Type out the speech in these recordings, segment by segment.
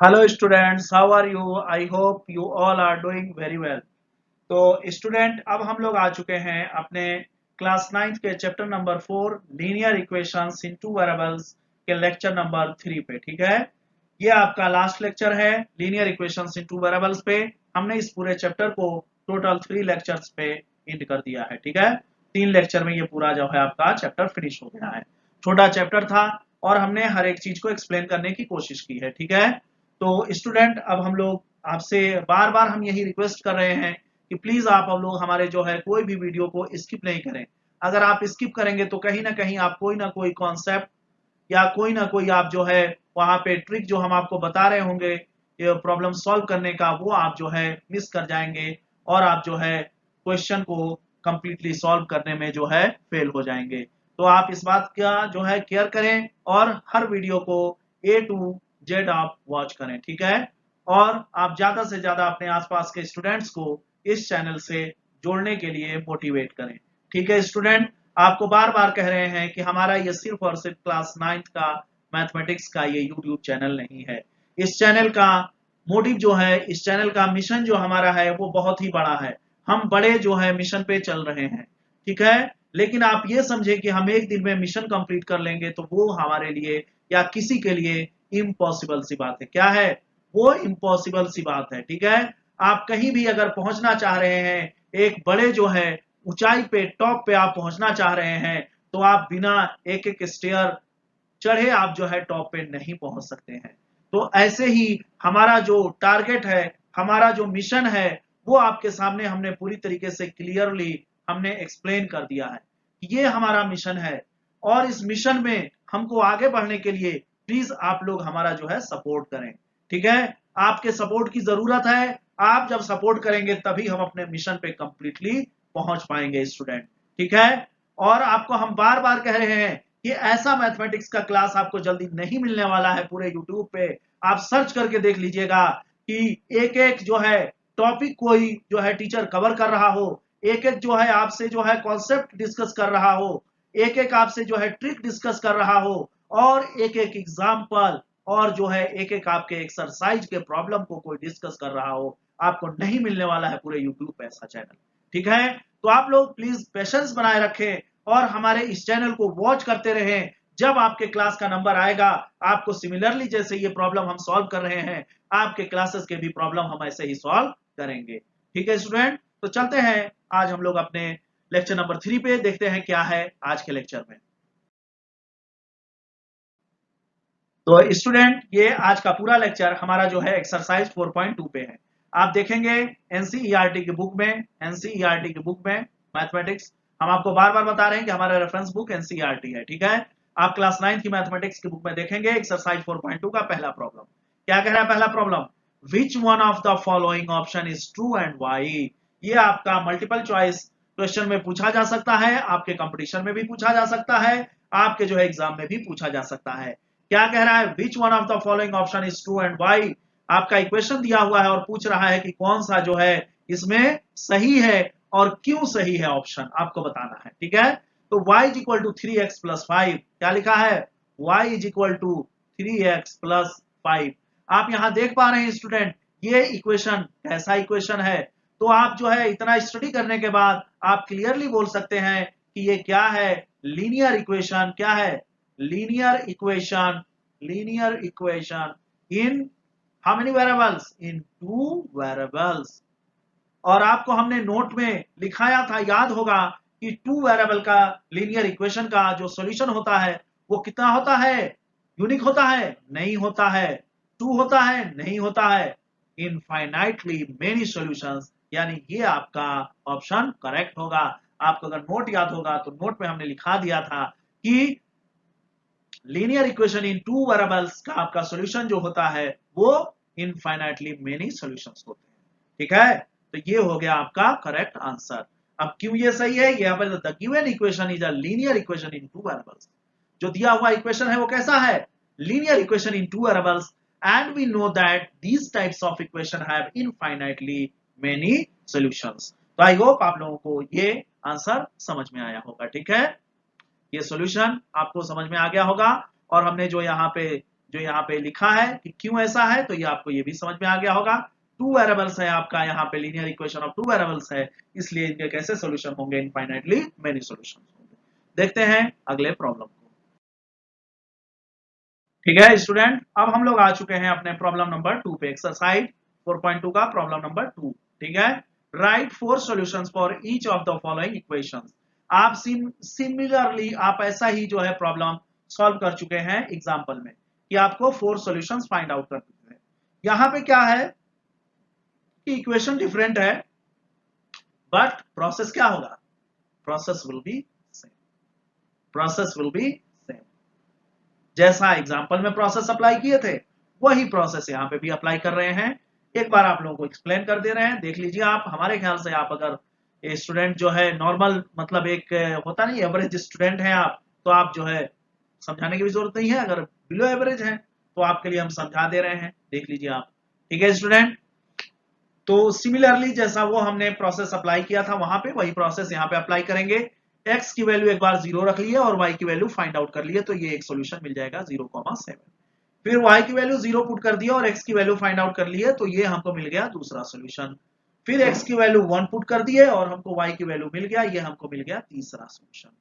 Hello students, how are you? I hope you all are doing very well. तो student, अब हम लोग आ चुके हैं अपने क्लास 9th के चैप्टर नंबर 4 लीनियर इक्वेशंस इन टू वेरिएबल्स के लेक्चर नंबर 3 पे। ठीक है, ये आपका लास्ट लेक्चर है लीनियर इक्वेशंस इन टू वेरिएबल्स पे। हमने इस पूरे चैप्टर को टोटल 3 लेक्चर्स पे एंड कर दिया है। ठीक है, 3 लेक्चर में ये पूरा जो है आपका चैप्टर फिनिश हो गया है। छोटा चैप्टर था और हमने हर एक चीज को एक्सप्लेन करने की कोशिश की है। ठीक है, तो स्टूडेंट, अब हम लोग आपसे बार बार हम यही रिक्वेस्ट कर रहे हैं कि प्लीज आप हम लोग हमारे जो है कोई भी वीडियो को स्किप नहीं करें। अगर आप स्किप करेंगे तो कहीं ना कहीं आप कोई ना कोई कॉन्सेप्ट या कोई ना कोई आप जो है वहां पे ट्रिक जो हम आपको बता रहे होंगे ये प्रॉब्लम सॉल्व करने का, वो आप जो है मिस कर जाएंगे और आप जो है क्वेश्चन को कंप्लीटली सॉल्व करने में जो है फेल हो जाएंगे। तो आप इस बात का जो है केयर करें और हर वीडियो को ए टू जेड आप वॉच करें। ठीक है, और आप ज्यादा से ज्यादा अपने आसपास के स्टूडेंट्स को इस चैनल से जोड़ने के लिए मोटिवेट करें। ठीक है स्टूडेंट, आपको बार बार कह रहे हैं कि हमारा ये सिर्फ और सिर्फ क्लास 9th का मैथमेटिक्स का ये यूट्यूब चैनल नहीं है। इस चैनल का मोटिव जो है, इस चैनल का मिशन जो हमारा है वो बहुत ही बड़ा है। हम बड़े जो है मिशन पे चल रहे हैं। ठीक है, लेकिन आप ये समझे कि हम एक दिन में मिशन कंप्लीट कर लेंगे तो वो हमारे लिए या किसी के लिए इम्पॉसिबल सी बात है। क्या है वो? इम्पॉसिबल सी बात है। ठीक है, आप कहीं भी अगर पहुंचना चाह रहे हैं, एक बड़े जो है ऊंचाई पे टॉप पे आप पहुंचना चाह रहे हैं, तो आप बिना एक एक स्टेयर चढ़े आप जो है टॉप पे नहीं पहुंच सकते हैं। तो ऐसे ही हमारा जो टारगेट है, हमारा जो मिशन है, वो आपके सामने हमने पूरी तरीके से क्लियरली हमने एक्सप्लेन कर दिया है। ये हमारा मिशन है और इस मिशन में हमको आगे बढ़ने के लिए प्लीज आप लोग हमारा जो है सपोर्ट करें। ठीक है, आपके सपोर्ट की जरूरत है। आप जब सपोर्ट करेंगे तभी हम अपने मिशन पे कंप्लीटली पहुंच पाएंगे स्टूडेंट। ठीक है, और आपको हम बार बार कह रहे हैं कि ऐसा मैथमेटिक्स का क्लास आपको जल्दी नहीं मिलने वाला है पूरे यूट्यूब पे। आप सर्च करके देख लीजिएगा कि एक एक जो है टॉपिक कोई जो है टीचर कवर कर रहा हो, एक एक जो है आपसे जो है कॉन्सेप्ट डिस्कस कर रहा हो, एक एक आपसे जो है ट्रिक डिस्कस कर रहा हो, और एक एक एग्जाम्पल और जो है एक एक आपके एक्सरसाइज के प्रॉब्लम को कोई डिस्कस कर रहा हो। आपको नहीं मिलने वाला है पूरे यूट्यूब पे ऐसा चैनल। ठीक है, तो आप लोग प्लीज पेशेंस बनाए रखें और हमारे इस चैनल को वॉच करते रहें। जब आपके क्लास का नंबर आएगा, आपको सिमिलरली जैसे ये प्रॉब्लम हम सॉल्व कर रहे हैं, आपके क्लासेस के भी प्रॉब्लम हम ऐसे ही सॉल्व करेंगे। ठीक है स्टूडेंट, तो चलते हैं आज हम लोग अपने लेक्चर नंबर 3 पे, देखते हैं क्या है आज के लेक्चर में। तो स्टूडेंट, ये आज का पूरा लेक्चर हमारा जो है एक्सरसाइज 4.2 पे है। आप देखेंगे एनसीईआरटी की बुक में, एनसीईआरटी की बुक में मैथमेटिक्स, हम आपको बार बार बता रहे हैं कि हमारा रेफरेंस बुक एनसीईआरटी है। ठीक है, आप क्लास 9th की मैथमेटिक्स की बुक में देखेंगे एक्सरसाइज 4.2 का पहला प्रॉब्लम क्या कह रहा है। पहला problem, which one of the following option is true and why. ये आपका मल्टीपल चॉइस क्वेश्चन में पूछा जा सकता है, आपके कंपटीशन में भी पूछा जा सकता है, आपके जो है एग्जाम में भी पूछा जा सकता है। क्या कह रहा है? Which one of the following option is true and why. आपका इक्वेशन दिया हुआ है और पूछ रहा है कि कौन सा जो है इसमें सही है और क्यों सही है, ऑप्शन आपको बताना है। ठीक है, तो y is equal to 3x plus 5, क्या लिखा है? y is equal to 3x plus 5। आप यहां देख पा रहे हैं स्टूडेंट, ये इक्वेशन कैसा इक्वेशन है? तो आप जो है इतना स्टडी करने के बाद आप क्लियरली बोल सकते हैं कि ये क्या है? Linear equation. क्या है? linear equation, linear equation in how many variables? In two variables। और आपको हमने नोट में लिखाया था, याद होगा कि टू वेरिएबल का लीनियर इक्वेशन का जो सॉल्यूशन होता है वो कितना होता है? यूनिक होता है? नहीं होता है। टू होता है? नहीं होता है। इनफाइनाइटली मेनी सॉल्यूशंस, यानी ये आपका ऑप्शन करेक्ट होगा। आपको अगर नोट याद होगा तो नोट में हमने लिखा दिया था कि linear equation in two variables का आपका सॉल्यूशन जो होता है वो इनफाइनाइटली मेनी सॉल्यूशंस होते हैं। ठीक है, तो ये हो गया आपका करेक्ट आंसर। अब क्यों ये सही है? यहाँ पर the given equation is a linear equation in two variables. जो दिया हुआ इक्वेशन है वो कैसा है? Linear equation in two variables, and we know that these types of equation have infinitely many solutions. तो आई होप आप लोगों को ये आंसर समझ में आया होगा। ठीक है, ये सॉल्यूशन आपको समझ में आ गया होगा। और हमने जो यहाँ पे जो यहाँ पे लिखा है कि क्यों ऐसा है, तो ये आपको ये भी समझ में आ गया होगा। टू वेरिएबल्स है आपका, यहाँ पे linear equation of two variables है, इसलिए इनके कैसे सॉल्यूशन होंगे, इनफाइनाइटली मेनी सॉल्यूशन होंगे। देखते हैं अगले प्रॉब्लम को। ठीक है स्टूडेंट, अब हम लोग आ चुके हैं अपने प्रॉब्लम नंबर 2 पे, एक्सरसाइज 4.2 का प्रॉब्लम नंबर 2। ठीक है, right 4 solutions for each of the following equations. आप सिमिलरली आप ऐसा ही जो है प्रॉब्लम सॉल्व कर चुके हैं एग्जांपल में, कि आपको 4 सॉल्यूशंस फाइंड आउट करने हैं। यहां पे क्या है कि इक्वेशन डिफरेंट है, बट प्रोसेस क्या होगा, process will be same, process will be same. जैसा एग्जाम्पल में प्रोसेस अप्लाई किए थे वही प्रोसेस यहाँ पे भी अप्लाई कर रहे हैं। एक बार आप लोगों को एक्सप्लेन कर दे रहे हैं, देख लीजिए आप। हमारे ख्याल से आप अगर स्टूडेंट जो है नॉर्मल, मतलब एक होता नहीं एवरेज स्टूडेंट है आप, तो आप जो है समझाने की भी जरूरत नहीं है। अगर बिलो एवरेज है तो आपके लिए हम समझा दे रहे हैं, देख लीजिए आप। ठीक है स्टूडेंट, तो सिमिलरली जैसा वो हमने प्रोसेस अप्लाई किया था वहां पे, वही प्रोसेस यहाँ पे अप्लाई करेंगे। x की वैल्यू एक बार 0 रख लिए और y की वैल्यू फाइंड आउट कर लिए, तो ये एक सोल्यूशन मिल जाएगा 0,7। फिर y की वैल्यू 0 पुट कर दिया और x की वैल्यू फाइंड आउट कर लिए, तो ये हमको मिल गया दूसरा सोल्यूशन। फिर x की वैल्यू 1 पुट कर दिए और हमको y की वैल्यू मिल गया, ये हमको मिल गया तीसरा सोल्यूशन।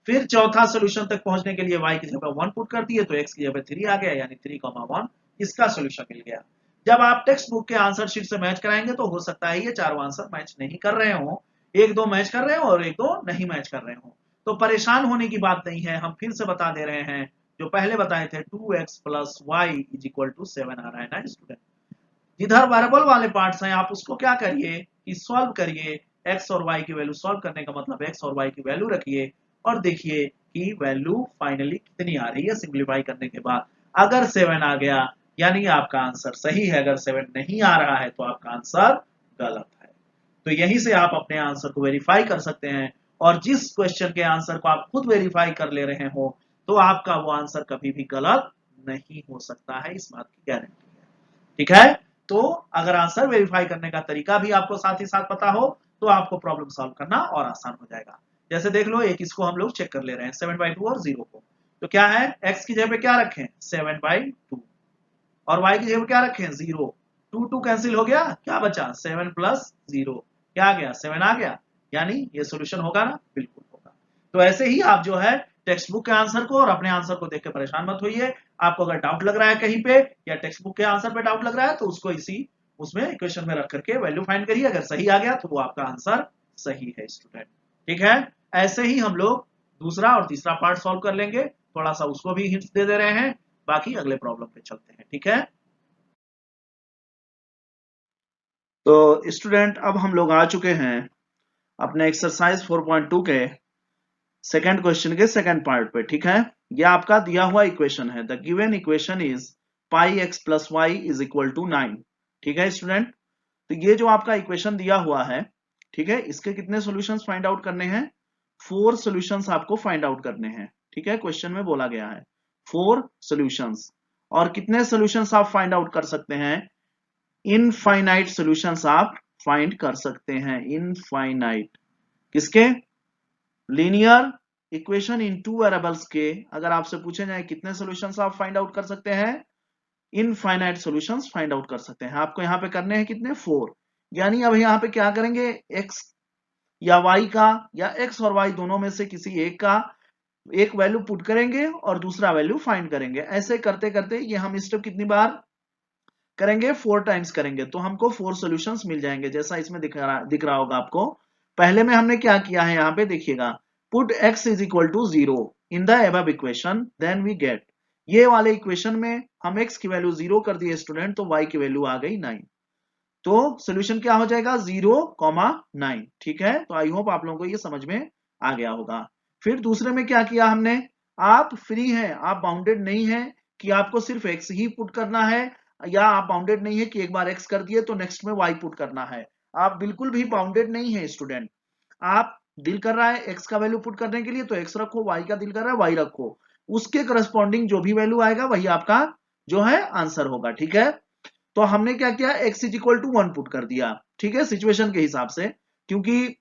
फिर चौथा सोल्यूशन तक पहुंचने के लिए y की जगह 1 पुट कर दिए, तो x की जगह 3 आ गया, यानी 3,1 इसका सोल्यूशन मिल गया। जब आप टेक्स्ट बुक के आंसर शीट से मैच कराएंगे तो हो सकता है ये चारों आंसर मैच नहीं कर रहे हो, एक दो मैच कर रहे हो और एक दो नहीं मैच कर रहे हो, तो परेशान होने की बात नहीं है। हम फिर से बता दे रहे हैं, जो पहले बताए थे 2x plus Y is equal to 7 आ रहा है ना स्टूडेंट। जिधर वेरिएबल वाले पार्ट्स हैं आप उसको क्या करिए कि सॉल्व करिए, x और y की वैल्यू सॉल्व करने का मतलब x और y की वैल्यू रखिए और देखिए कि वैल्यू फाइनली कितनी आ रही है सिंप्लीफाई करने के बाद। अगर 7 आ गया यानी आपका आंसर सही है, अगर 7 नहीं आ रहा है तो आपका आंसर गलत है। तो यहीं से आप अपने आंसर को वेरीफाई कर सकते हैं, और जिस क्वेश्चन के आंसर को आप खुद वेरीफाई कर ले रहे हो तो आपका वो आंसर कभी भी गलत नहीं हो सकता है, इस बात की गारंटी है। ठीक है, तो अगर आंसर वेरीफाई करने का तरीका भी आपको साथ ही साथ पता हो तो आपको प्रॉब्लम सॉल्व करना और आसान हो जाएगा। जैसे देख लो, एक इसको हम लोग चेक कर ले रहे हैं 7/2 और 0 को, तो क्या है x की जगह पे क्या रखें 7/2 और y की जगह पे क्या रखें 0। 2 कैंसिल हो गया, क्या बचा 7 प्लस 0, क्या आ गया 7 आ गया, यानी ये सोल्यूशन होगा ना, बिल्कुल होगा। तो ऐसे ही आप जो है टेक्स्ट बुक के आंसर को और अपने आंसर को देख के परेशान मत होइए। आपको अगर डाउट लग रहा है कहीं पे या टेक्स्ट बुक के आंसर पे डाउट लग रहा है तो उसको इसी उसमें इक्वेशन में रख करके वैल्यू फाइंड करिए, अगर सही आ गया तो वो आपका आंसर सही है स्टूडेंट। ठीक है, ऐसे ही हम लोग दूसरा और तीसरा पार्ट सॉल्व कर लेंगे, थोड़ा सा उसको भी हिंट्स दे रहे हैं, बाकी अगले प्रॉब्लम पे चलते हैं। ठीक है, तो स्टूडेंट अब हम लोग आ चुके हैं अपने एक्सरसाइज 4.2 के सेकंड क्वेश्चन के सेकंड पार्ट पे। ठीक है, ये आपका दिया हुआ इक्वेशन है, the given equation is pi x plus Y is equal to 9। ठीक है स्टूडेंट, तो ये जो आपका इक्वेशन दिया हुआ है, ठीक है, इसके कितने सॉल्यूशंस फाइंड आउट करने हैं, 4 सॉल्यूशंस आपको फाइंड आउट करने हैं। ठीक है, क्वेश्चन में बोला गया है 4 सॉल्यूशंस, और कितने सॉल्यूशंस आप फाइंड आउट कर सकते हैं, इनफाइनाइट सॉल्यूशंस आप फाइंड कर सकते हैं। इनफाइनाइट किसके, linear equation in two variables के। अगर आपसे पूछे जाए कितने सॉल्यूशंस आप फाइंड आउट कर सकते हैं, इनफाइनाइट सॉल्यूशंस फाइंड आउट कर सकते हैं। आपको यहाँ पे करने हैं कितने 4, यानी अब यहाँ पे क्या करेंगे, x या y का या x और y दोनों में से किसी एक का एक वैल्यू पुट करेंगे और दूसरा वैल्यू फाइंड करेंगे। ऐसे करते करते ये हम स्टेप कितनी बार करेंगे, 4 टाइम्स करेंगे, तो हमको 4 सॉल्यूशंस मिल जाएंगे, जैसा इसमें दिख रहा होगा आपको। पहले में हमने क्या किया है, यहाँ पे देखिएगा, put x is equal to 0 in the above equation then we get, ये वाले इक्वेशन में हम x की वैल्यू 0 कर दिए स्टूडेंट, तो y की वैल्यू आ गई 9, तो सोल्यूशन क्या हो जाएगा 0,9। ठीक है, तो आई होप आप लोगों को ये समझ में आ गया होगा। फिर दूसरे में क्या किया हमने, आप फ्री हैं, आप बाउंडेड नहीं है कि आपको सिर्फ x ही पुट करना है, या आप बाउंडेड नहीं है कि एक बार x कर दिए तो नेक्स्ट में y पुट करना है। आप बिल्कुल भी बाउंडेड नहीं है स्टूडेंट, आप दिल कर रहा है x का वैल्यू पुट करने के लिए तो x रखो, y का दिल कर रहा है y रखो, उसके करस्पॉन्डिंग जो भी वैल्यू आएगा वही आपका जो है आंसर होगा। ठीक है, तो हमने क्या किया, x is equal to 1 put कर दिया। ठीक है, सिचुएशन के हिसाब से, क्योंकि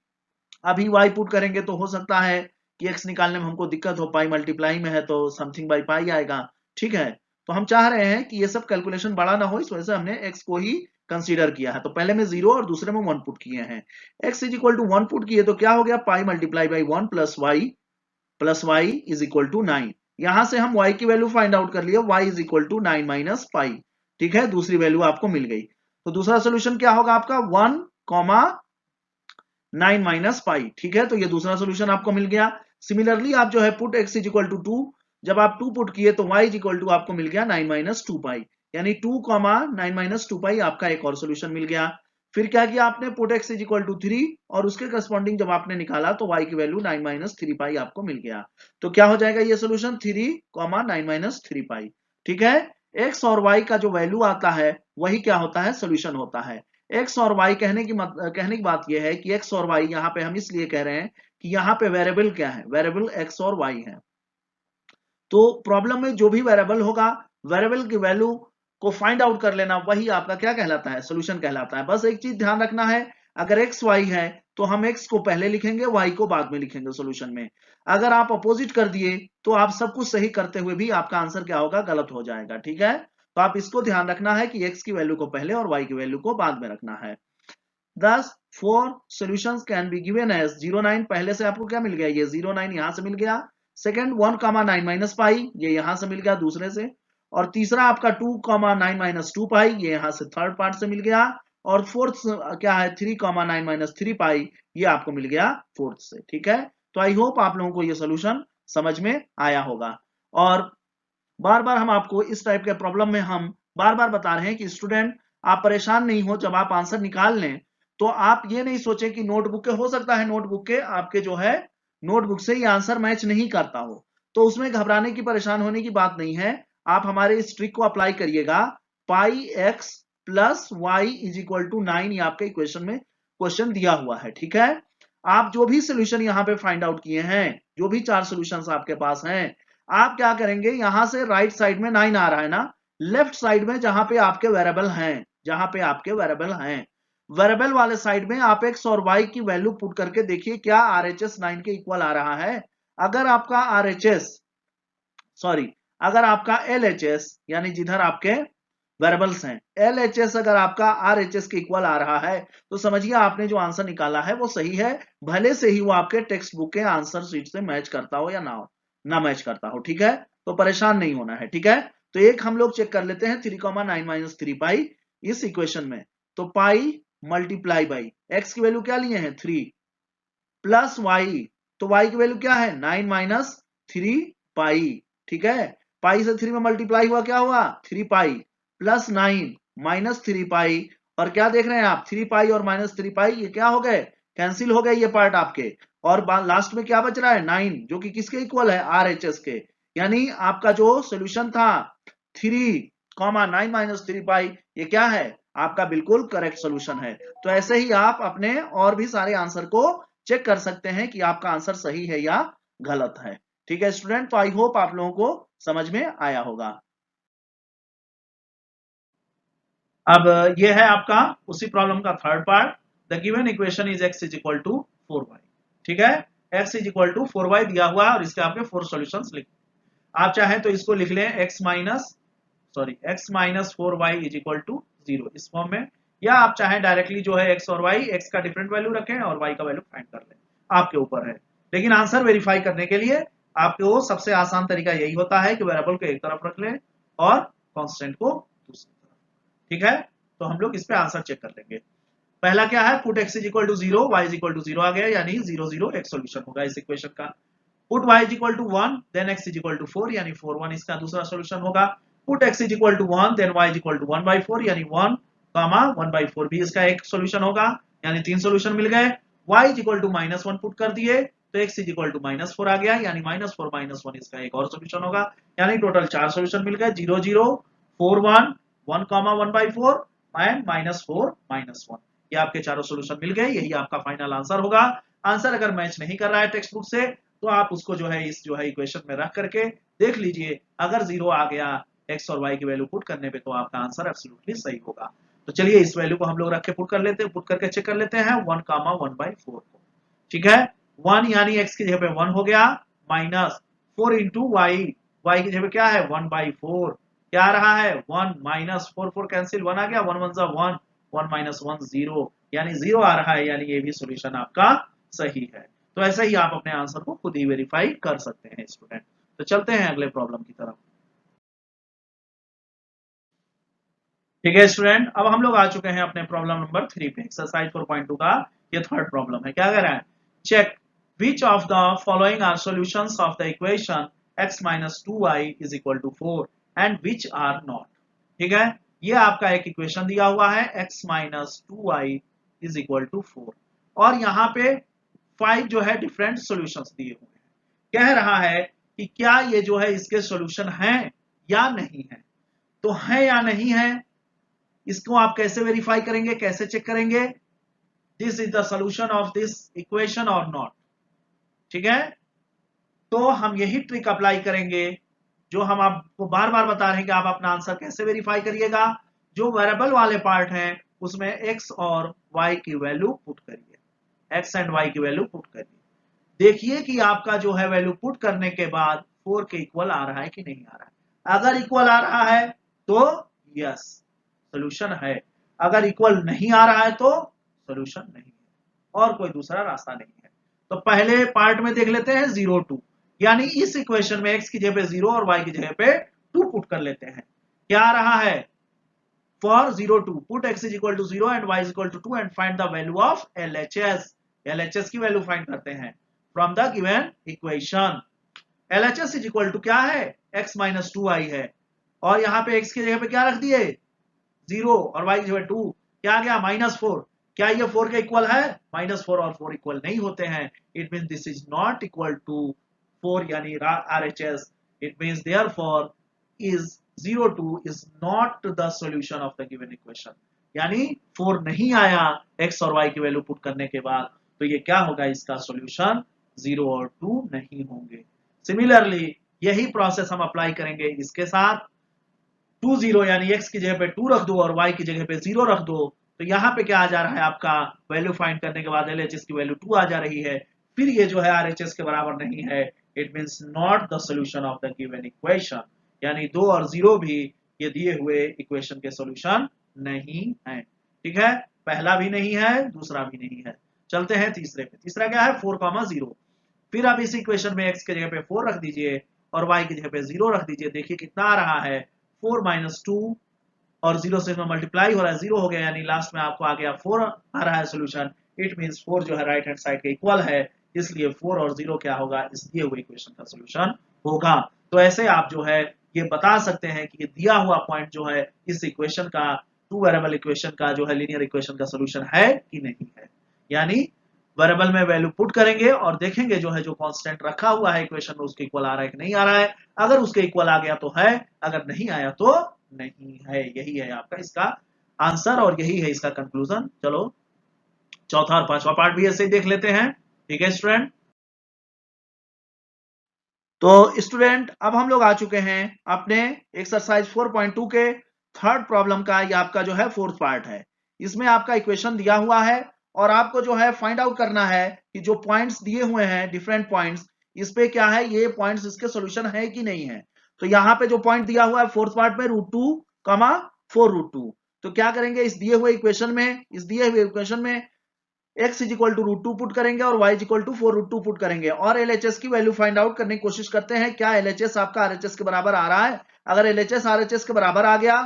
अभी y पुट करेंगे तो हो सकता है कि x निकालने में हमको दिक्कत हो, पाई मल्टीप्लाई में है तो समथिंग बाई पाई आएगा। ठीक है, तो हम चाह रहे हैं कि ये सब कैलकुलेशन बड़ा ना हो, इस वजह से हमने x को ही कंसीडर किया है। तो पहले में 0 और दूसरे में 1 पुट किए हैं। x is equal to 1 put किए तो क्या हो गया, pi multiply by 1 plus Y is equal to 9। यहां से हम y की वैल्यू फाइंड आउट कर लिए, y is equal to 9 minus pi. ठीक है, दूसरी वैल्यू आपको मिल गई। तो दूसरा सोल्यूशन क्या होगा आपका, 1 कॉमा 9 माइनस पाई। ठीक है, तो ये दूसरा सोल्यूशन आपको मिल गया। सिमिलरली आप जो है put x is equal to 2, जब आप 2 पुट किए तो y इज इक्वल टू आपको मिल गया 9 माइनस 2 पाई, यानी 2 कॉमा 9 माइनस 2 पाई आपका एक और सोल्यूशन मिल गया। फिर क्या किया आपने, put x is equal to 3 और उसके करस्पॉन्डिंग जब आपने निकाला तो y की वैल्यू 9 माइनस 3 पाई आपको मिल गया। तो क्या हो जाएगा ये सोल्यूशन, 3 कॉमा 9 माइनस 3 पाई। ठीक है, x और y का जो वैल्यू आता है वही क्या होता है, सोल्यूशन होता है। x और y कहने की बात यह है कि x और y यहाँ पे हम इसलिए कह रहे हैं कि यहाँ पे वेरिएबल क्या है, वेरिएबल x और y है। तो प्रॉब्लम में जो भी वेरिएबल होगा, वेरिएबल की वैल्यू को फाइंड आउट कर लेना, वही आपका क्या कहलाता है, सोल्यूशन कहलाता है। बस एक चीज ध्यान रखना है, अगर x y है तो हम x को पहले लिखेंगे, y को बाद में लिखेंगे सोल्यूशन में। अगर आप अपोजिट कर दिए तो आप सब कुछ सही करते हुए भी आपका आंसर क्या होगा, गलत हो जाएगा। ठीक है, तो आप इसको ध्यान रखना है कि x की वैल्यू को पहले और y की वैल्यू को बाद में रखना है। Thus, 4 solutions can be given as 0, 9, पहले से आपको क्या मिल गया, ये 0, 9 यहां से मिल गया। सेकंड 1, 9 माइनस पाई, ये यहां से मिल गया दूसरे से। और तीसरा आपका 2, 9 माइनस 2 पाई, ये यहां से थर्ड पार्ट से मिल गया। और फोर्थ क्या है, 3, 9 माइनस 3 पाई, ये आपको मिल गया फोर्थ से। ठीक है, तो आई होप आप लोगों को ये सोल्यूशन समझ में आया होगा। और बार बार हम आपको इस टाइप के प्रॉब्लम में हम बार बार बता रहे हैं कि स्टूडेंट आप परेशान नहीं हो, जब आप आंसर निकाल लें तो आप ये नहीं सोचें कि नोटबुक के, हो सकता है नोटबुक के आपके जो है नोटबुक से ये आंसर मैच नहीं करता हो, तो उसमें घबराने की, परेशान होने की बात नहीं है। आप हमारे इस ट्रिक को अप्लाई करिएगा, pi x plus Y is equal to 9, ये आपके इक्वेशन में क्वेश्चन दिया हुआ है। ठीक है, आप जो भी सोल्यूशन यहाँ पे फाइंड आउट किए हैं, जो भी 4 सोल्यूशन आपके पास हैं, आप क्या करेंगे, यहां से राइट साइड में 9 आ रहा है ना, लेफ्ट साइड में जहां पे आपके वेरिएबल हैं, जहां पे आपके वेरिएबल हैं, वेरिएबल वाले साइड में आप x और y की वैल्यू पुट करके देखिए क्या RHS 9 के इक्वल आ रहा है। अगर आपका RHS, सॉरी, अगर आपका LHS यानी जिधर आपके वेरिएबल्स हैं, LHS अगर आपका RHS के इक्वल आ रहा है तो समझिए आपने जो आंसर निकाला है वो सही है, भले से ही वो आपके टेक्स्ट बुक के आंसर शीट से मैच करता हो या ना मैच करता हो। ठीक है, तो परेशान नहीं होना है। ठीक है, तो एक हम लोग चेक कर लेते हैं, 3, 9 माइनस 3 पाई इस इक्वेशन में। तो पाई मल्टीप्लाई बाई एक्स की वैल्यू क्या लिए हैं, 3, प्लस वाई, तो वाई की वैल्यू क्या है, 9 माइनस 3 पाई। ठीक है, पाई से 3 में मल्टीप्लाई हुआ, क्या हुआ, 3 पाई, प्लस 9 माइनस 3 पाई। और क्या देख रहे हैं आप, 3 पाई और माइनस 3 पाई ये क्या हो गए, कैंसिल हो गए ये पार्ट आपके। और लास्ट में क्या बच रहा है, 9, जो कि किसके इक्वल है, RHS के। यानी आपका जो सोल्यूशन था 3, 9 माइनस 3 पाई, ये क्या है, आपका बिल्कुल करेक्ट सोल्यूशन है। तो ऐसे ही आप अपने और भी सारे आंसर को चेक कर सकते हैं कि आपका आंसर सही है या गलत है। ठीक है स्टूडेंट, तो आई होप आप लोगों को समझ में आया होगा। अब ये है आपका उसी प्रॉब्लम का third part, the given equation is x is equal to 4y। ठीक है, x is equal to 4y दिया हुआ है और इसके आपके 4 सॉल्यूशंस लिख, आप चाहें तो इसको लिख लें x minus 4y is equal to 0 इस फॉर्म में, या आप चाहें डायरेक्टली जो है x और y, x का डिफरेंट वैल्यू रखें और y का वैल्यू फाइंड कर लें, आपके ऊपर है। लेकिन आंसर वेरीफाई करने के लिए आपको सबसे आसान तरीका यही होता है कि वेरिएबल को एक तरफ रख लें और कांस्टेंट को दूसरी तरफ। ठीक है, तो हम लोग इस पे आंसर चेक कर लेंगे। पहला क्या है, put x is equal to 0, y is equal to 0 आ गया, यानी 0 0 एक सॉल्यूशन होगा इस इक्वेशन का। Put y is equal to 1, then x is equal to 4, यानी 4 1 इसका दूसरा सॉल्यूशन होगा। Put x is equal to 1, then y is equal to 1 by 4, यानी 1 1 by 4 भी इसका एक सॉल्यूशन होगा, यानी 3 सॉल्यूशन मिल गए। y is equal to -1 put कर दिए तो x इज इक्वल टू -4 आ गया, यानी -4 -1 इसका एक और सॉल्यूशन होगा, यानी टोटल 4 सॉल्यूशन मिल गए, 0 0 4 1 1 1 by 4 एंड -4 -1, ये आपके चारों सॉल्यूशन मिल गए, यही आपका फाइनल आंसर होगा। आंसर अगर मैच नहीं कर रहा है टेक्स्ट बुक से तो आप उसको जो है इस जो है इक्वेशन में रख करके देख लीजिए, अगर 0 आ गया x और y की वैल्यू पुट करने पे तो आपका आंसर एब्सोल्युटली सही होगा। तो चलिए इस वैल्यू को हम लोग रख के पुट कर लेते हैं, पुट करके चेक कर लेते हैं 1 1 by 4 को। ठीक है, 1 यानी x की जगह पे 1 हो गया, माइनस 4 इंटू y, y की जगह पे क्या है 1 by 4, क्या आ रहा है 1 माइनस 4 4 कैंसिल 1 आ गया 1 1 1 1 माइनस 1 0 यानी 0 आ रहा है यानी ये भी सॉल्यूशन आपका सही है। तो ऐसे ही आप अपने आंसर को खुद ही वेरीफाई कर सकते हैं स्टूडेंट। तो चलते हैं अगले प्रॉब्लम की तरफ। ठीक है स्टूडेंट, अब हम लोग आ चुके हैं अपने प्रॉब्लम नंबर 3 पे। एक्सरसाइज 4.2 का ये थर्ड प्रॉब्लम है। क्या कह रहा है? Check which of the following are solutions of the equation x minus 2y is equal to 4 and which are not. ठीक है, ये आपका एक इक्वेशन दिया हुआ है x minus 2y is equal to 4 और यहाँ पे 5 जो है डिफरेंट सॉल्यूशंस दिए हुए हैं। कह रहा है कि क्या ये जो है इसके सॉल्यूशन हैं या नहीं है। तो है या नहीं है, इसको आप कैसे वेरीफाई करेंगे, कैसे चेक करेंगे? This is the solution of this equation और नॉट। ठीक है, तो हम यही ट्रिक अप्लाई करेंगे जो हम आपको बार बार बता रहे हैं कि आप अपना आंसर कैसे वेरीफाई करिएगा। जो वेरिएबल वाले पार्ट हैं उसमें x और y की वैल्यू पुट करिए, x एंड y की वैल्यू पुट करिए। देखिए कि आपका जो है वैल्यू पुट करने के बाद 4 के इक्वल आ रहा है कि नहीं आ रहा है। अगर इक्वल आ रहा है तो यस सॉल्यूशन है, अगर इक्वल नहीं आ रहा है तो सॉल्यूशन नहीं है और कोई दूसरा रास्ता नहीं है। तो पहले पार्ट में देख लेते हैं 0 2, यानी इस इक्वेशन में x की जगह पे 0 और y की जगह पे 2 पुट कर लेते हैं। क्या आ रहा है? for 0 2 put x is equal to 0 and y is equal to 2 and find the value of LHS। LHS की वैल्यू फाइंड करते हैं from the given equation। LHS is equal to क्या है? x minus 2y है और यहाँ पे x की जगह पे क्या रख दिए? 0 और y की जगह 2, क्या आ गया? -4। क्या ये 4 के इक्वल है? -4 और 4 इक्वल नहीं होते हैं। It means this is not equal to 4 यानी RHS। It means therefore is 0 2 is not the solution of the given equation। यानी 4 नहीं आया x और y की वैल्यू पुट करने के बाद, तो ये क्या होगा? इसका सॉल्यूशन 0 और 2 नहीं होंगे। सिमिलरली यही प्रोसेस हम अप्लाई करेंगे इसके साथ। 2 0 यानी x की जगह पे 2 रख दो और y की जगह पे 0 रख दो, तो यहाँ पे क्या आ जा रहा है? आपका वैल्यू फाइंड करने के बाद LHS की वैल्यू 2 आ जा रही है। फिर ये जो है RHS के बराबर नहीं है। It means not the solution of the given equation, यानी 2 और 0 भी ये दिए हुए इक्वेशन के सॉल्यूशन नहीं है। ठीक है, पहला भी नहीं है, दूसरा भी नहीं है। चलते हैं तीसरे पे। तीसरा क्या है? 4 0। फिर आप इस इक्वेशन में x की जगह पे 4 रख दीजिए और y की जगह पे 0 रख दीजिए। देखिए कितना आ रहा है? 4 माइनस 2 और 0 से मल्टीप्लाई हो रहा है, 0 हो गया यानी लास्ट में आपको आ गया 4 आ रहा है सॉल्यूशन। इट मींस 4 जो है राइट हैंड साइड के इक्वल है, इसलिए 4 और 0 क्या होगा? इस दिए हुए इक्वेशन का सॉल्यूशन होगा। तो ऐसे आप जो है ये बता सकते हैं कि ये दिया हुआ पॉइंट जो है इस इक्वेशन का, टू वेरिएबल इक्वेशन का जो है लीनियर इक्वेशन का सॉल्यूशन है कि नहीं है। यानी वेरिएबल में वैल्यू पुट करेंगे और देखेंगे जो है जो कांस्टेंट रखा हुआ है इक्वेशन में उसके इक्वल आ रहा है कि नहीं आ रहा है। अगर उसके इक्वल आ गया तो है, अगर नहीं आया तो नहीं है। यही है आपका इसका आंसर और यही है इसका कंक्लूजन। चलो चौथा और पांचवा पार्ट भी ऐसे ही देख लेते हैं। ठीक है स्टूडेंट, तो स्टूडेंट अब हम लोग आ चुके हैं अपने एक्सरसाइज 4.2 के थर्ड प्रॉब्लम का। ये आपका जो है फोर्थ पार्ट है। इसमें आपका इक्वेशन दिया हुआ है और आपको जो है फाइंड आउट करना है कि जो पॉइंट्स दिए हुए हैं डिफरेंट पॉइंट्स, इस पे क्या है, ये पॉइंट्स इसके सॉल्यूशन है कि नहीं है। तो यहाँ पे जो पॉइंट दिया हुआ है फोर्थ पार्ट में √2, 4√2। तो क्या करेंगे? इस दिए हुए इक्वेशन में x is equal to √2 put करेंगे और y is equal to 4√2 put करेंगे और LHS की वैल्यू फाइंड आउट करने की कोशिश करते हैं। क्या LHS आपका RHS के बराबर आ रहा है? अगर LHS RHS के बराबर आ गया,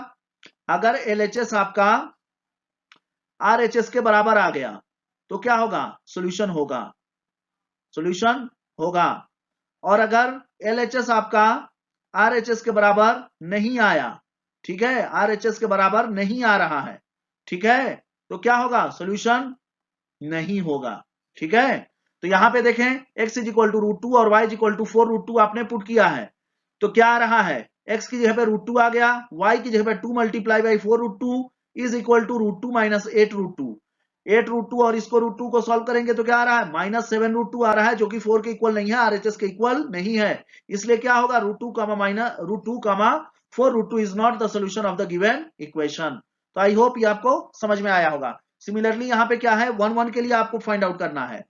अगर LHS आपका RHS के बराबर आ गया तो क्या होगा? सॉल्यूशन होगा, सॉल्यूशन होगा। और अगर LHS आपका RHS के बराबर नहीं आया, ठीक है, RHS के बराबर नहीं आ रहा है, ठीक है, तो क्या होगा? सॉल्यूशन नहीं होगा। ठीक है, तो यहां पे देखें x इज इक्वल टू √2 और y इज इक्वल टू 4√2 आपने पुट किया है। तो क्या आ रहा है? x की जगह पे √2 आ गया, y की जगह पे 2 multiply by 4√2 is equal to √2 minus 8√2। 8√2 और इसको √2 को सॉल्व करेंगे तो क्या आ रहा है? -7√2 आ रहा है, जो कि 4 के इक्वल नहीं है, RHS के इक्वल नहीं है। इसलिए क्या होगा? √2 4√2 is not the solution of the given equation. तो आई होप ये आपको समझ में आया होगा। सिमिलरली यहाँ पे क्या है? 1 1 के लिए आपको फाइंड आउट करना है।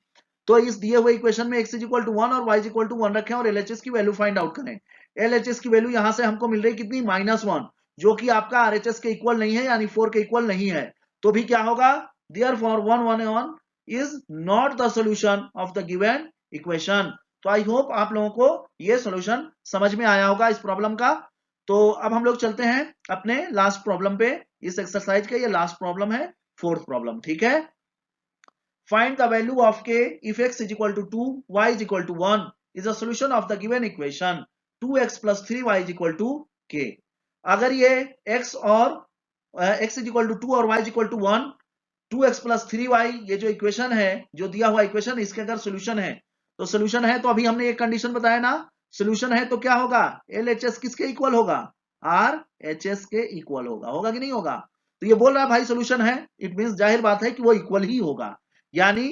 तो इस दिए हुए इक्वेशन में x इज इक्वल टू 1 और y इज इक्वल टू 1 रखें और LHS की वैल्यू फाइंड आउट करें। LHS की वैल्यू यहां से हमको मिल रही कितनी -1, जो कि आपका RHS के इक्वल नहीं है, यानी 4 के इक्वल नहीं है। तो भी क्या होगा, therefore 1 1 1 is not the solution of the given equation। तो आई होप आप लोगों को ये सॉल्यूशन समझ में आया होगा इस प्रॉब्लम का। तो अब हम लोग चलते हैं अपने लास्ट प्रॉब्लम पे। इस एक्सरसाइज का ये लास्ट प्रॉब्लम है, फोर्थ प्रॉब्लम, ठीक है। Find the value of k if x is equal to 2, y is equal to 1 is a solution of the given equation 2x plus 3y is equal to k। अगर ये x और x is equal to 2 और y is equal to 1, 2x plus 3y ये जो equation है, जो दिया हुआ इक्वेशन, इसके अगर सोल्यूशन है, तो सोल्यूशन है तो अभी हमने एक कंडीशन बताया ना, सोल्यूशन है तो क्या होगा, LHS किसके इक्वल होगा, RHS के इक्वल होगा। होगा कि नहीं होगा? तो ये बोल रहा है भाई सोल्यूशन है, इट मींस जाहिर बात है कि वो इक्वल ही होगा, यानी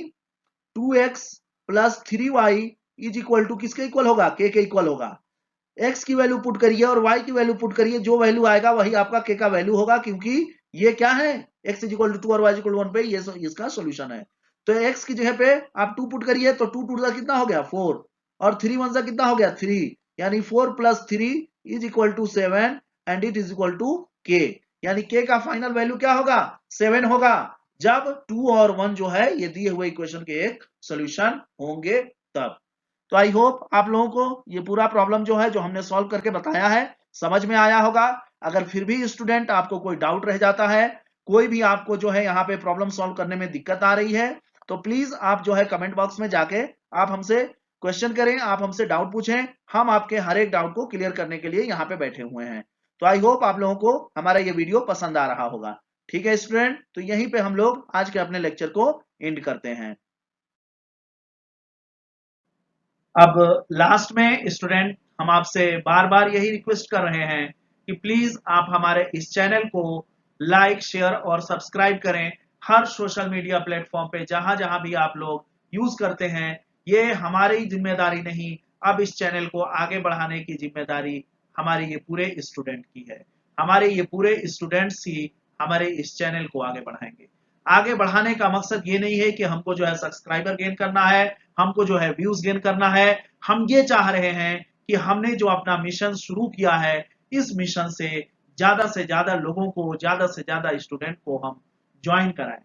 2x plus 3y is equal to किसके इक्वल होगा, k के इक्वल होगा। x की वैल्यू पुट करिए और y की वैल्यू पुट करिए, जो वैल्यू आएगा वही आपका k का वैल्यू होगा, क्योंकि ये क्या है, x इज इक्वल टू 2 और y इज इक्वल टू 1 पे ये इसका सॉल्यूशन है। तो x की जगह पे आप 2 पुट करिए, तो 2 2 कितना हो गया 4, और 3 1 सा कितना हो गया 3, यानी 4 plus 3 is equal to 7 and it is equal to k, यानी k का फाइनल वैल्यू क्या होगा, 7 होगा, जब 2 और 1 जो है ये दिए हुए इक्वेशन के एक सॉल्यूशन होंगे तब। तो आई होप आप लोगों को ये पूरा प्रॉब्लम जो है, जो हमने सॉल्व करके बताया है, समझ में आया होगा। अगर फिर भी स्टूडेंट आपको कोई डाउट रह जाता है, कोई भी आपको जो है यहाँ पे प्रॉब्लम सॉल्व करने में दिक्कत आ रही है, तो प्लीज आप जो है कमेंट बॉक्स में जाके आप हमसे क्वेश्चन करें, आप हमसे डाउट पूछें, हम आपके हर एक डाउट को क्लियर करने के लिए यहाँ पे बैठे हुए हैं। तो आई होप आप लोगों को हमारा ये वीडियो पसंद आ रहा होगा। ठीक है स्टूडेंट, तो यहीं पे हम लोग आज के अपने लेक्चर को एंड करते हैं। अब लास्ट में स्टूडेंट हम आपसे बार बार यही रिक्वेस्ट कर रहे हैं कि प्लीज आप हमारे इस चैनल को लाइक, शेयर और सब्सक्राइब करें हर सोशल मीडिया प्लेटफॉर्म पे, जहां जहां भी आप लोग यूज करते हैं। ये हमारी जिम्मेदारी नहीं, अब इस चैनल को आगे बढ़ाने की जिम्मेदारी हमारे ये पूरे स्टूडेंट की है। हमारे ये पूरे स्टूडेंट्स ही हमारे इस चैनल को आगे बढ़ाएंगे। आगे बढ़ाने का मकसद ये नहीं है कि हमको जो है सब्सक्राइबर गेन करना है, हमको जो है व्यूज गेन करना है। हम ये चाह रहे हैं कि हमने जो अपना मिशन शुरू किया है, इस मिशन से ज्यादा लोगों को, ज्यादा से ज्यादा स्टूडेंट को हम ज्वाइन कराएं,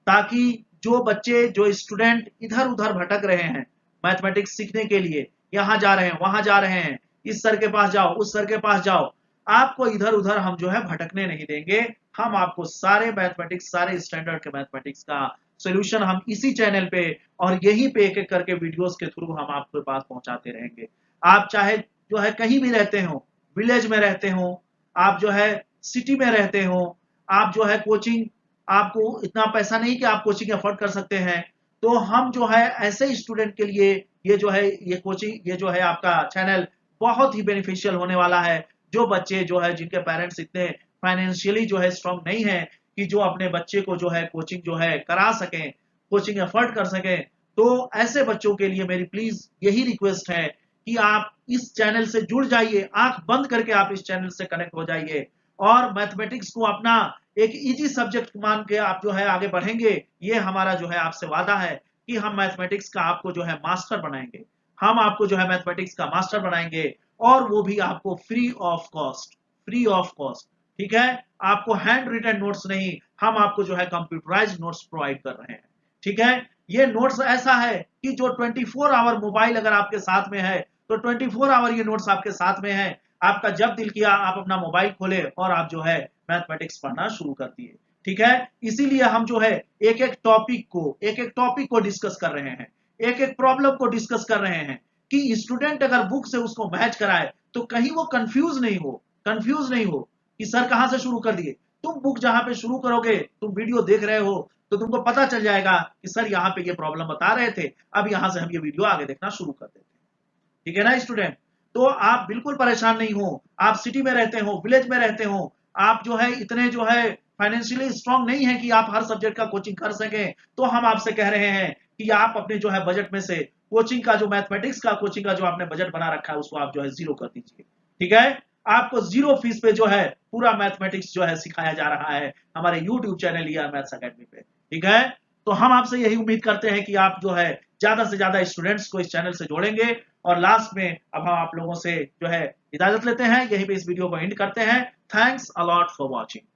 ताकि जो बच्चे, जो स्टूडेंट इधर उधर भटक रहे हैं मैथमेटिक्स सीखने के लिए, यहाँ जा रहे हैं, वहां जा रहे हैं, इस सर के पास जाओ, उस सर के पास जाओ, आपको इधर उधर हम जो है भटकने नहीं देंगे। हम आपको सारे मैथमेटिक्स, सारे स्टैंडर्ड के मैथमेटिक्स का सॉल्यूशन हम इसी चैनल पे और यहीं पे एक एक करके वीडियोस के थ्रू हम आपके पास पहुंचाते रहेंगे। आप चाहे जो है कहीं भी रहते हो, विलेज में रहते हो, आप जो है सिटी में रहते हो, आप जो है कोचिंग, आपको इतना पैसा नहीं कि आप कोचिंग अफोर्ड कर सकते हैं, तो हम जो है ऐसे स्टूडेंट के लिए ये जो है ये कोचिंग, ये जो है आपका चैनल बहुत ही बेनिफिशियल होने वाला है। जो बच्चे जो है, जिनके पेरेंट्स इतने फाइनेंशियली जो है स्ट्रांग नहीं है कि जो अपने बच्चे को जो है कोचिंग जो है करा सकें, कोचिंग अफोर्ड कर सकें, तो ऐसे बच्चों के लिए मेरी प्लीज यही रिक्वेस्ट है कि आप इस चैनल से जुड़ जाइए, आंख बंद करके आप इस चैनल से कनेक्ट हो जाइए और मैथमेटिक्स को अपना एक इजी सब्जेक्ट मान के आप जो है आगे बढ़ेंगे। ये हमारा जो है आपसे वादा है कि हम मैथमेटिक्स का आपको जो है मास्टर बनाएंगे, हम आपको जो है मैथमेटिक्स का मास्टर बनाएंगे, और वो भी आपको free of cost, free of cost. ठीक है, आपको हैंड रिटन नोट्स नहीं, हम आपको जो है कंप्यूटराइज्ड नोट्स प्रोवाइड कर रहे हैं। ठीक है, ये नोट्स ऐसा है कि जो 24 आवर मोबाइल अगर आपके साथ में है, तो 24 आवर ये नोट्स आपके साथ में है। आपका जब दिल किया आप अपना मोबाइल खोले और आप जो है मैथमेटिक्स पढ़ना शुरू कर दिए। ठीक है, इसीलिए हम जो है एक एक टॉपिक को डिस्कस कर रहे हैं, एक एक प्रॉब्लम को डिस्कस कर रहे हैं, कि स्टूडेंट अगर बुक से उसको मैच कराए तो कहीं वो कंफ्यूज नहीं हो कि सर कहां से शुरू कर दिए। तुम बुक जहां पे शुरू करोगे, तुम वीडियो देख रहे हो, तो तुमको पता चल जाएगा कि सर यहाँ पे ये प्रॉब्लम बता रहे थे, अब यहां से हम ये वीडियो आगे देखना शुरू कर देते हैं। ठीक है ना स्टूडेंट, तो आप बिल्कुल परेशान नहीं हो। आप सिटी में रहते हो, विलेज में रहते हो, आप जो है इतने जो है फाइनेंशियली स्ट्रांग नहीं है कि आप हर सब्जेक्ट का कोचिंग कर सकें, तो हम आपसे कह रहे हैं कि आप अपने जो है बजट में से कोचिंग का, जो मैथमेटिक्स का कोचिंग का जो आपने बजट बना रखा है, उसको आप जो है 0 कर दीजिए। ठीक है, आपको 0 फीस पे जो है पूरा मैथमेटिक्स जो है सिखाया जा रहा है हमारे यूट्यूब चैनल या मैथ्स अकेडमी पे। ठीक है, तो हम आपसे यही उम्मीद करते हैं कि आप जो है ज्यादा से ज्यादा स्टूडेंट्स को इस चैनल से जोड़ेंगे। और लास्ट में अब हम आप लोगों से जो है इजाजत लेते हैं, यहीं पे इस वीडियो को एंड करते हैं। Thanks a lot for watching.